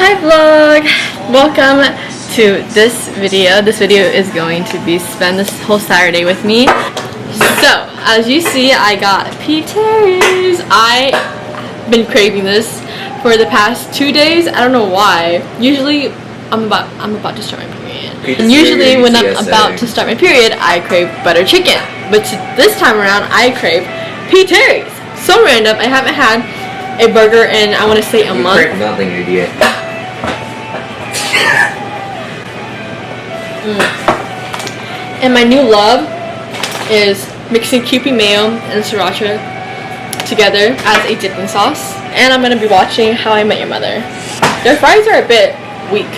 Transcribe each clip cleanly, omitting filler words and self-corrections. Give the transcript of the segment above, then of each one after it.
Hi vlog! Welcome to this video. This video is going to be spend this whole Saturday with me. So, as you see, I got P. Terry's. I've been craving this for the past 2 days. I don't know why. Usually, I'm about to start my period. And usually when I'm about to start my period, I crave butter chicken. But this time around, I crave P. Terry's. So random. I haven't had a burger in, I want to say, a month. You crave nothing, idiot. And my new love is mixing Kewpie mayo and sriracha together as a dipping sauce. And I'm going to be watching How I Met Your Mother. Their fries are a bit weak.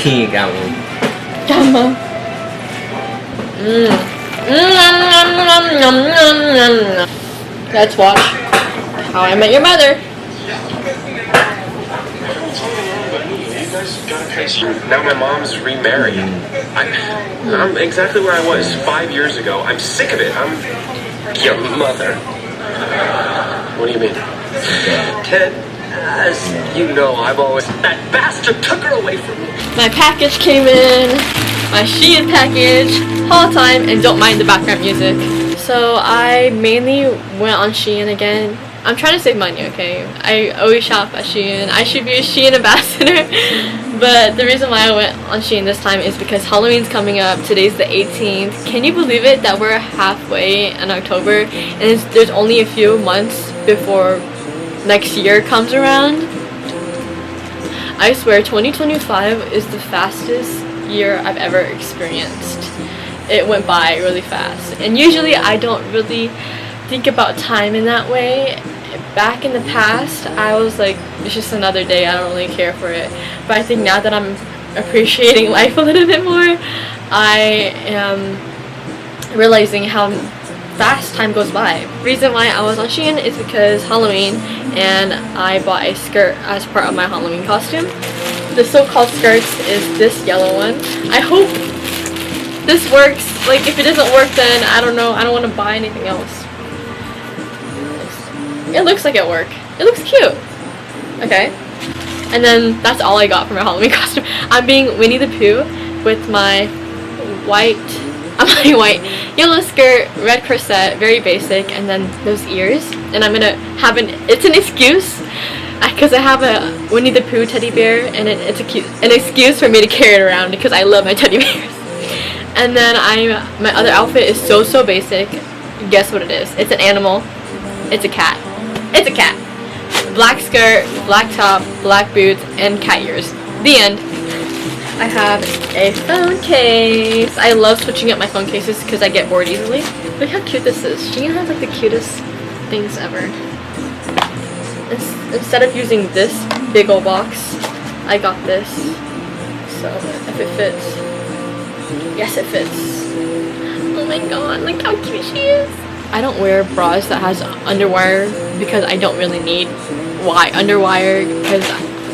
You got one. Yum. Let's watch How I Met Your Mother. Now my mom's remarried. I'm exactly where I was 5 years ago. I'm sick of it. I'm your mother. What do you mean? Ted, as you know, I've always... That bastard took her away from me. My package came in. My Shein package. All time, and don't mind the background music. So I mainly went on Shein again. I'm trying to save money, okay? I always shop at Shein. I should be a Shein ambassador. But the reason why I went on Shein this time is because Halloween's coming up. Today's the 18th. Can you believe it that we're halfway in October and there's only a few months before next year comes around? I swear 2025 is the fastest year I've ever experienced. It went by really fast. And usually I don't really think about time in that way. Back in the past, I was like, it's just another day, I don't really care for it. But I think now that I'm appreciating life a little bit more, I am realizing how fast time goes by. The reason why I was on Shein is because Halloween, and I bought a skirt as part of my Halloween costume. The so-called skirts is this yellow one. I hope this works. Like, if it doesn't work, then I don't know, I don't want to buy anything else. It looks like it worked. It looks cute. Okay. And then that's all I got for my Halloween costume. I'm being Winnie the Pooh with my yellow skirt, red corset, very basic, and then those ears. And I'm gonna have it's an excuse, because I have a Winnie the Pooh teddy bear, and it's an excuse for me to carry it around because I love my teddy bears. And then my other outfit is so basic. Guess what it is? It's an animal. It's a cat. It's a cat. Black skirt, black top, black boots, and cat ears. The end. I have a phone case. I love switching up my phone cases because I get bored easily. Look how cute this is. Shein has like the cutest things ever. Instead of using this big old box, I got this. So if it fits. Yes, it fits. Oh my god, look how cute she is. I don't wear bras that has underwire because I don't really need underwire because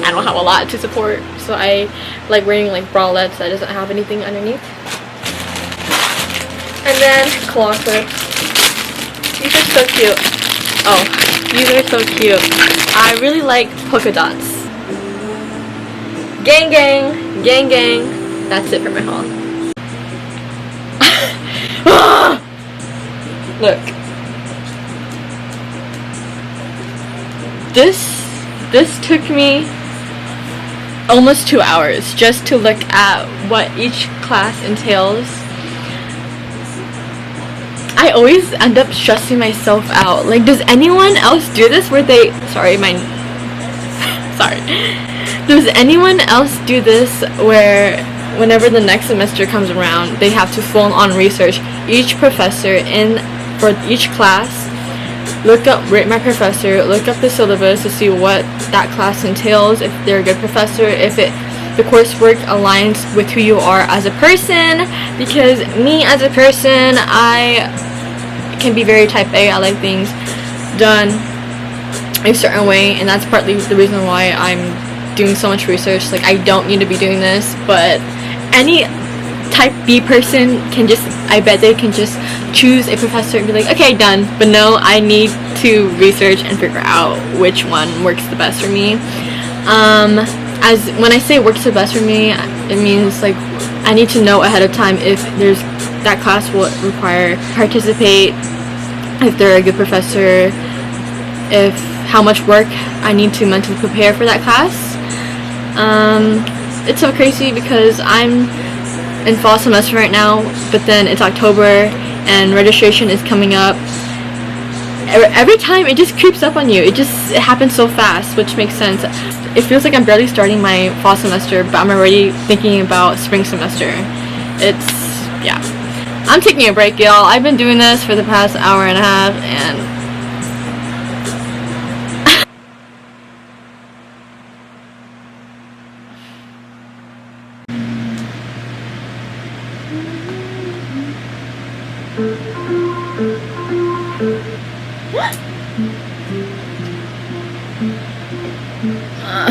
I don't have a lot to support. So I like wearing like bralettes that doesn't have anything underneath. And then claw clips. These are so cute. Oh, these are so cute. I really like polka dots. Gang gang, gang gang. That's it for my haul. Look. This took me almost 2 hours just to look at what each class entails. I always end up stressing myself out. Like, does anyone else do this where they does anyone else do this where whenever the next semester comes around, they have to full-on research each professor for each class, rate my professor, look up the syllabus to see what that class entails, if they're a good professor, if the coursework aligns with who you are as a person, because me as a person, I can be very type A. I like things done a certain way, and that's partly the reason why I'm doing so much research. Like, I don't need to be doing this, but any type B person can I bet they can just choose a professor and be like, okay, done. But no, I need to research and figure out which one works the best for me. As when I say works the best for me, it means like I need to know ahead of time if there's that class will require participate, if they're a good professor, if how much work I need to mentally prepare for that class. It's so crazy because I'm in fall semester right now, but then it's October and registration is coming up. Every time it just creeps up on you. It happens so fast, which makes sense. It feels like I'm barely starting my fall semester, but I'm already thinking about spring semester. Yeah. I'm taking a break, y'all. I've been doing this for the past hour and a half, and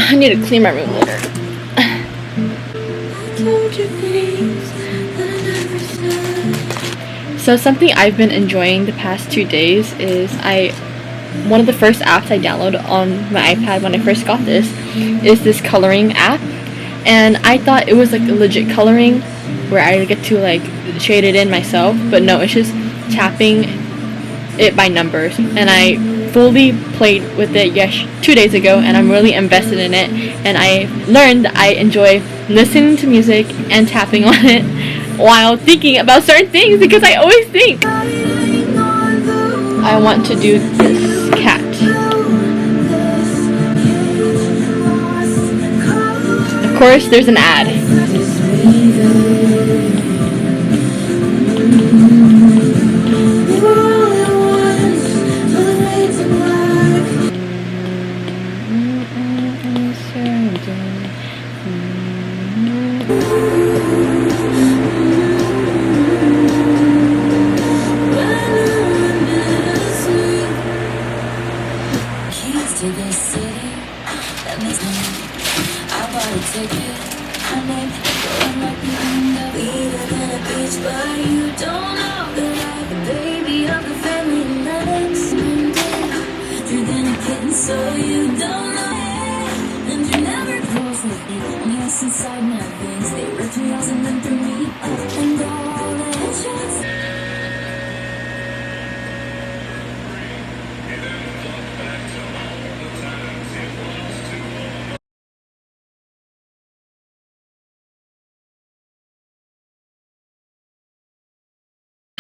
I need to clean my room later. So something I've been enjoying the past 2 days is one of the first apps I downloaded on my iPad when I first got this is this coloring app, and I thought it was like a legit coloring where I get to like shade it in myself, but no, it's just tapping it by numbers. And I fully played with it 2 days ago, and I'm really invested in it, and I learned that I enjoy listening to music and tapping on it while thinking about certain things, because I always think I want to do this cat. Of course there's an ad.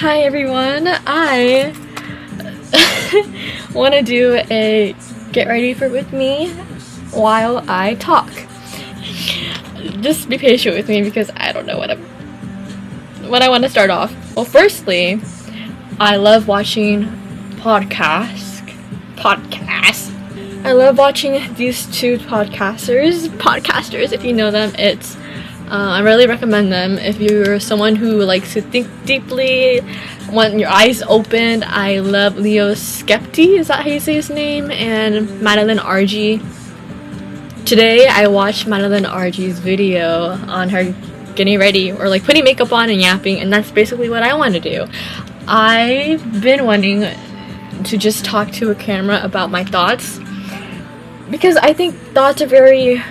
Hi everyone, I want to do a get ready for with me while I talk. Just be patient with me because I don't know what I want to start off. Well, firstly, I love watching podcasts. I love watching these two podcasters, if you know them. I really recommend them if you're someone who likes to think deeply, want your eyes opened. I love Leo Skepti, is that how you say his name? And Madeline RG. Today I watched Madeline RG's video on her getting ready or like putting makeup on and yapping, and that's basically what I want to do. I've been wanting to just talk to a camera about my thoughts because I think thoughts are very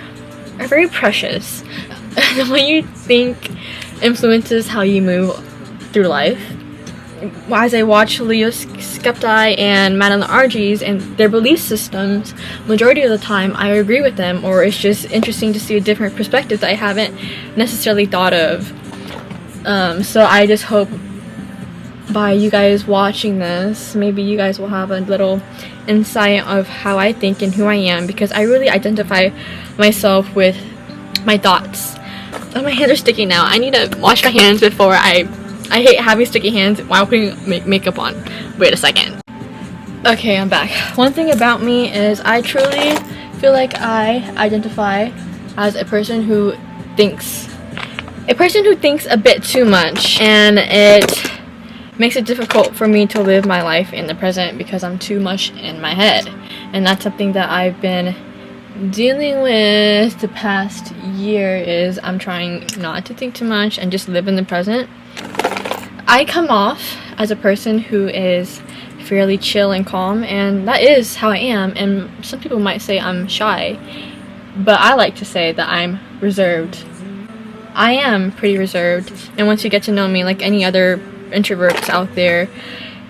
precious. The way you think influences how you move through life. As I watch Leo Skepti and Madeline RG's and their belief systems, majority of the time I agree with them, or it's just interesting to see a different perspective that I haven't necessarily thought of. So I just hope by you guys watching this, maybe you guys will have a little insight of how I think and who I am, because I really identify myself with my thoughts. Oh, my hands are sticky now. I need to wash my hands before I hate having sticky hands while putting makeup on. Wait a second. Okay, I'm back. One thing about me is I truly feel like I identify as a person who thinks a bit too much, and it makes it difficult for me to live my life in the present because I'm too much in my head. And that's something that I've been dealing with the past year. Is I'm trying not to think too much and just live in the present. I come off as a person who is fairly chill and calm, and that is how I am, and some people might say I'm shy, but I like to say that I'm reserved. I am pretty reserved, and once you get to know me, like any other introverts out there,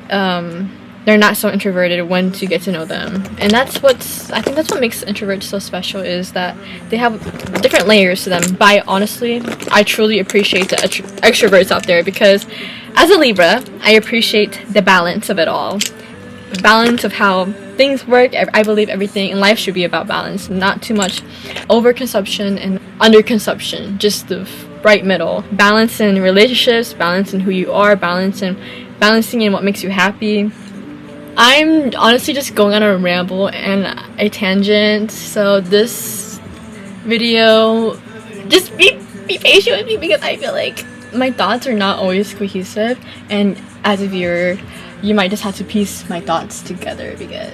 they're not so introverted once you get to know them. And I think that's what makes introverts so special, is that they have different layers to them. But I truly appreciate the extroverts out there, because as a Libra, I appreciate the balance of it all. The balance of how things work. I believe everything in life should be about balance, not too much overconsumption and underconsumption, just the right middle. Balance in relationships, balance in who you are, balancing in what makes you happy. I'm honestly just going on a ramble and a tangent, so this video, just be patient with me, because I feel like my thoughts are not always cohesive, and as a viewer, you might just have to piece my thoughts together, because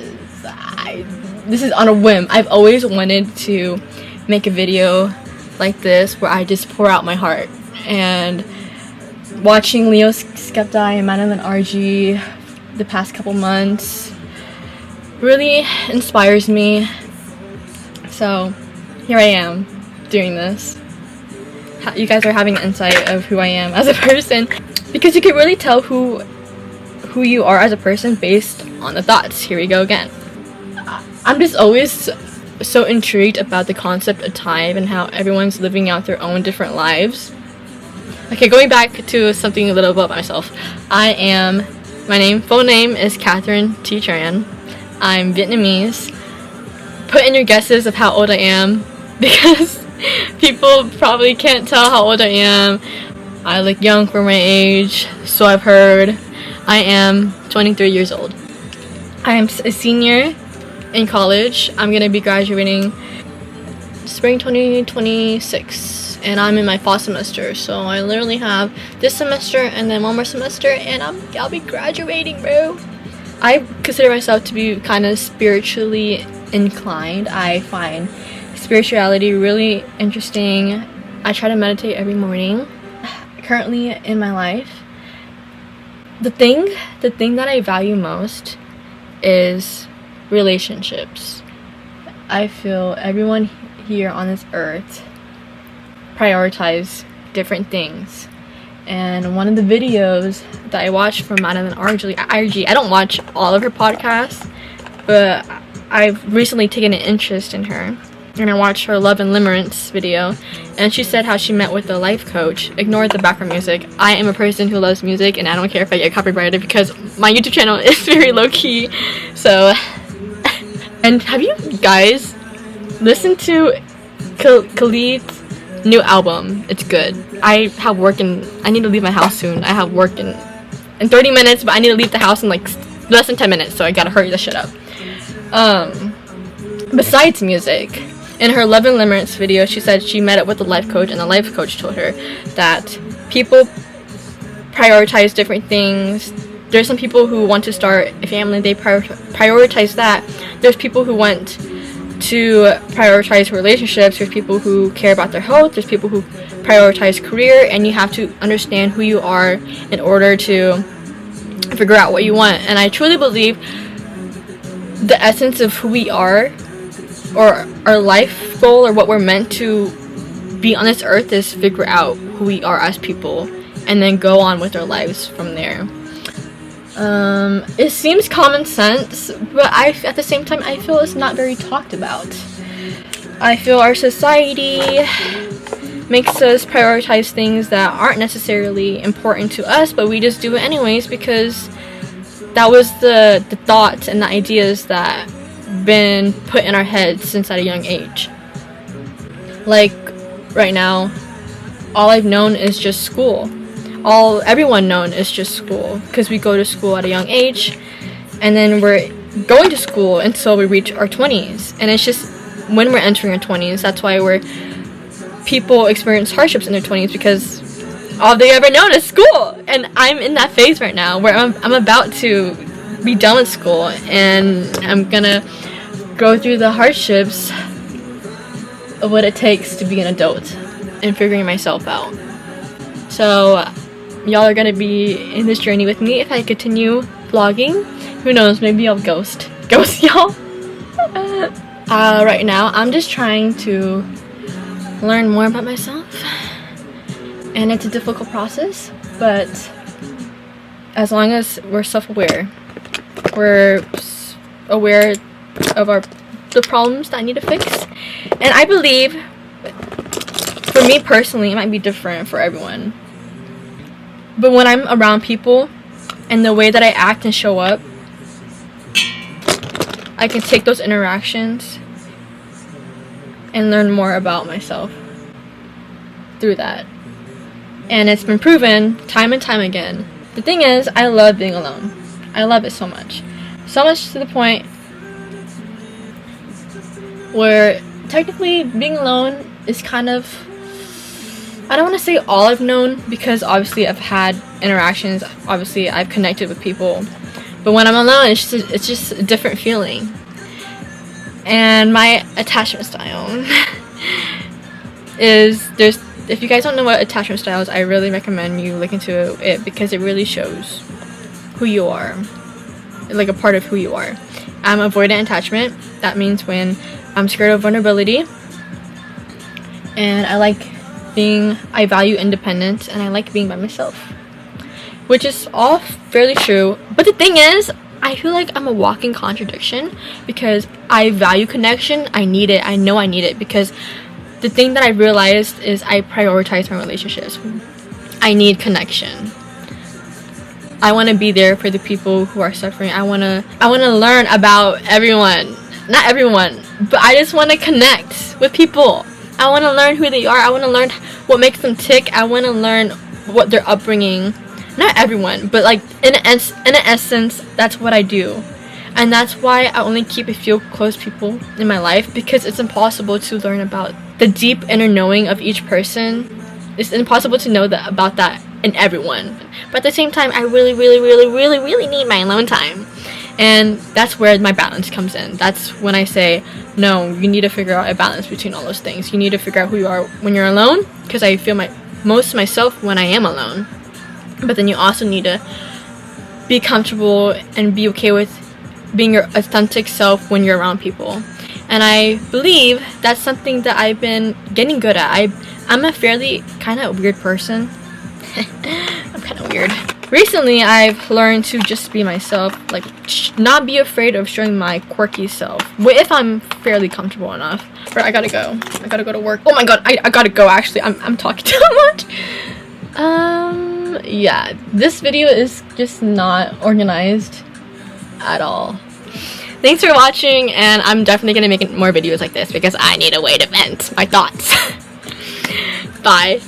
this is on a whim. I've always wanted to make a video like this where I just pour out my heart, and watching Leo Skepti and Madeline RG the past couple months really inspires me. So here I am doing this. You guys are having an insight of who I am as a person, because you can really tell who you are as a person based on the thoughts. Here we go again. I'm just always so intrigued about the concept of time and how everyone's living out their own different lives. Okay, going back to something a little about myself. My full name is Catherine T. Tran. I'm Vietnamese. Put in your guesses of how old I am, because people probably can't tell how old I am. I look young for my age, so I've heard. I am 23 years old. I am a senior in college. I'm going to be graduating spring 2026, and I'm in my fall semester, so I literally have this semester and then one more semester, and I'll be graduating, bro. I consider myself to be kind of spiritually inclined. I find spirituality really interesting. I try to meditate every morning. Currently in my life, the thing that I value most is relationships. I feel everyone here on this earth prioritize different things, and one of the videos that I watched from Madeline RG, I don't watch all of her podcasts, but I've recently taken an interest in her, and I watched her Love and Limerence video, and she said how she met with a life coach. Ignore the background music. I am a person who loves music, and I don't care if I get copyrighted, because my YouTube channel is very low-key. So, and have you guys listened to Khalid's new album? It's good. I have work, and I need to leave my house soon. I have work in 30 minutes, but I need to leave the house in like less than 10 minutes, so I gotta hurry this shit up. Besides music, in her Love and Limerence video, she said she met up with a life coach, and the life coach told her that people prioritize different things. There's some people who want to start a family, they prioritize that. There's people who want to prioritize relationships. There's people who care about their health. There's people who prioritize career, and you have to understand who you are in order to figure out what you want. And I truly believe the essence of who we are, or our life goal, or what we're meant to be on this earth, is figure out who we are as people and then go on with our lives from there. It seems common sense, but at the same time I feel it's not very talked about. I feel our society makes us prioritize things that aren't necessarily important to us, but we just do it anyways, because that was the thoughts and the ideas that been put in our heads since at a young age. Like right now, all I've known is just school. Everyone known is just school, because we go to school at a young age, and then we're going to school until we reach our 20s. And it's just when we're entering our 20s, that's why people experience hardships in their 20s, because all they ever known is school. And I'm in that phase right now where I'm about to be done with school, and I'm gonna go through the hardships of what it takes to be an adult and figuring myself out. So y'all are gonna be in this journey with me if I continue vlogging. Who knows, maybe I'll ghost y'all. Right now, I'm just trying to learn more about myself, and it's a difficult process, but as long as we're self-aware, we're aware of the problems that I need to fix. And I believe, for me personally, it might be different for everyone, but when I'm around people and the way that I act and show up, I can take those interactions and learn more about myself through that. And it's been proven time and time again. The thing is, I love being alone. I love it so much. So much to the point where technically being alone is kind of, I don't want to say all I've known, because obviously I've had interactions, obviously I've connected with people, but when I'm alone, it's just a different feeling. And my attachment style is, if you guys don't know what attachment style is, I really recommend you look into it, because it really shows who you are, like a part of who you are. I'm avoidant attachment. That means when I'm scared of vulnerability, and I value independence, and I like being by myself, which is all fairly true. But the thing is, I feel like I'm a walking contradiction, because I value connection. I need it. I know I need it, because the thing that I realized is I prioritize my relationships. I need connection. I want to be there for the people who are suffering. I want to learn about everyone. Not everyone, but I just want to connect with people. I want to learn who they are. I want to learn what makes them tick. I want to learn what their upbringing. Not everyone, but like in an essence, that's what I do. And that's why I only keep a few close people in my life, because it's impossible to learn about the deep inner knowing of each person. It's impossible to know about that in everyone. But at the same time, I really, really, really, really, really need my alone time. And that's where my balance comes in. That's when I say, no, you need to figure out a balance between all those things. You need to figure out who you are when you're alone, because I feel most myself when I am alone. But then you also need to be comfortable and be okay with being your authentic self when you're around people. And I believe that's something that I've been getting good at. I'm a fairly kind of weird person. I'm kind of weird. Recently, I've learned to just be myself, like not be afraid of showing my quirky self, if I'm fairly comfortable enough. But I gotta go to work. Oh my god, I gotta go. Actually, I'm talking too much. Yeah, this video is just not organized at all. Thanks for watching, and I'm definitely gonna make more videos like this, because I need a way to vent my thoughts. Bye.